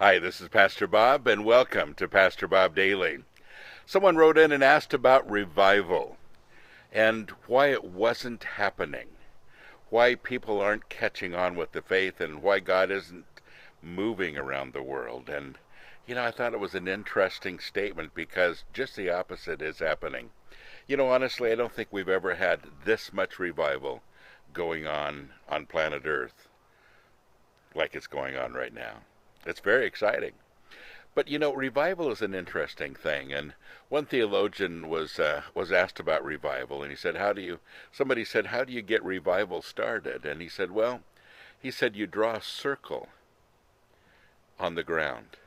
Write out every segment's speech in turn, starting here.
Hi, this is Pastor Bob, and welcome to Pastor Bob Daily. Someone wrote in and asked about revival and why it wasn't happening, why people aren't catching on with the faith, and why God isn't moving around the world. And, I thought it was an interesting statement because just the opposite is happening. Honestly, I don't think we've ever had this much revival going on planet Earth like it's going on right now. It's very exciting. But revival is an interesting thing. And one theologian was asked about revival, and he said, Somebody said, how do you get revival started? And he said, you draw a circle on the ground.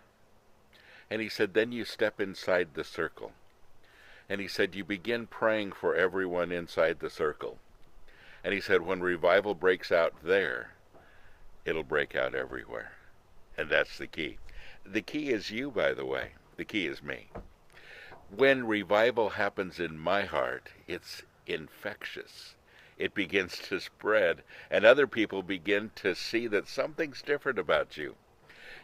And he said, then you step inside the circle. And he said, you begin praying for everyone inside the circle. And he said, when revival breaks out there, it'll break out everywhere. And that's the key. The key is you, by the way. The key is me. When revival happens in my heart, it's infectious. It begins to spread, and other people begin to see that something's different about you.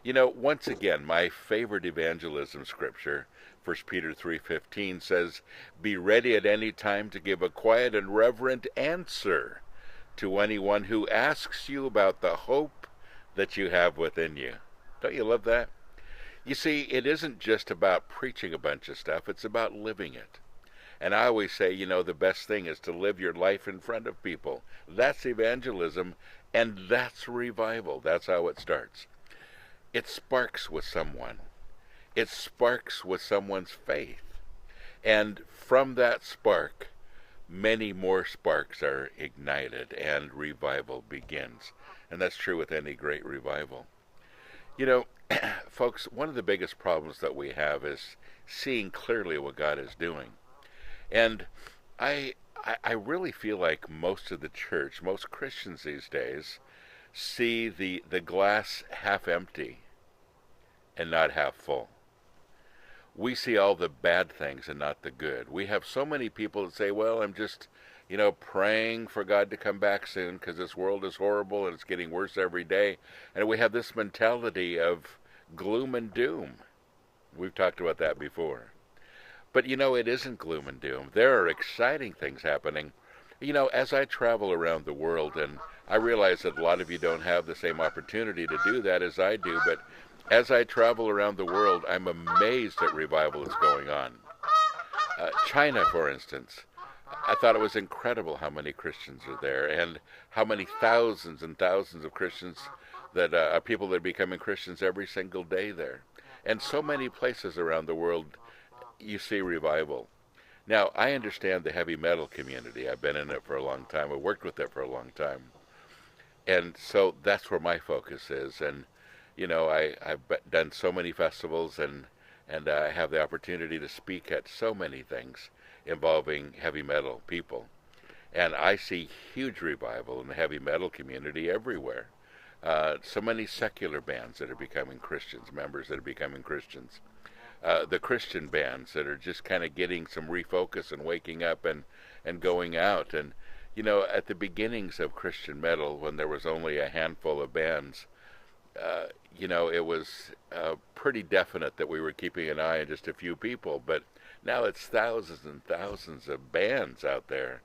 Once again, my favorite evangelism scripture, 1 Peter 3:15, says, be ready at any time to give a quiet and reverent answer to anyone who asks you about the hope that you have within you. Don't you love that? You see, it isn't just about preaching a bunch of stuff, it's about living it. And I always say, the best thing is to live your life in front of people. That's evangelism, and that's revival. That's how it starts. It sparks with someone. It sparks with someone's faith. And from that spark, many more sparks are ignited and revival begins. And that's true with any great revival. Folks, one of the biggest problems that we have is seeing clearly what God is doing. And I really feel like most of the church, most Christians these days, see the glass half empty and not half full. We see all the bad things and not the good. We have so many people that say, well, I'm just, praying for God to come back soon because this world is horrible and it's getting worse every day. And we have this mentality of gloom and doom. We've talked about that before. But, it isn't gloom and doom. There are exciting things happening. As I travel around the world, and I realize that a lot of you don't have the same opportunity to do that as I do, but as I travel around the world, I'm amazed at revival that's going on. China, for instance. I thought it was incredible how many Christians are there and how many thousands and thousands of Christians that are people that are becoming Christians every single day there. And so many places around the world you see revival. Now, I understand the heavy metal community. I've been in it for a long time. I've worked with it for a long time. And so that's where my focus is. And, I've done so many festivals and I have the opportunity to speak at so many things involving heavy metal people. And I see huge revival in the heavy metal community everywhere. So many secular bands that are becoming Christians, members that are becoming Christians. The Christian bands that are just kind of getting some refocus and waking up and going out. And, at the beginnings of Christian metal, when there was only a handful of bands, it was pretty definite that we were keeping an eye on just a few people. But now it's thousands and thousands of bands out there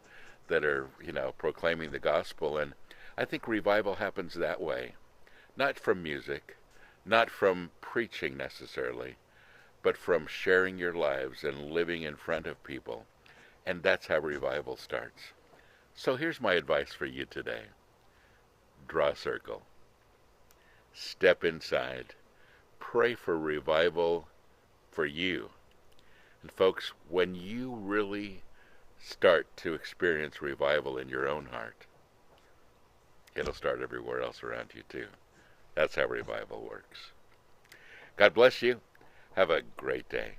that are, proclaiming the gospel. And I think revival happens that way. Not from music, not from preaching necessarily, but from sharing your lives and living in front of people. And that's how revival starts. So here's my advice for you today. Draw a circle. Step inside. Pray for revival for you. And folks, when you really start to experience revival in your own heart, it'll start everywhere else around you too. That's how revival works. God bless you. Have a great day.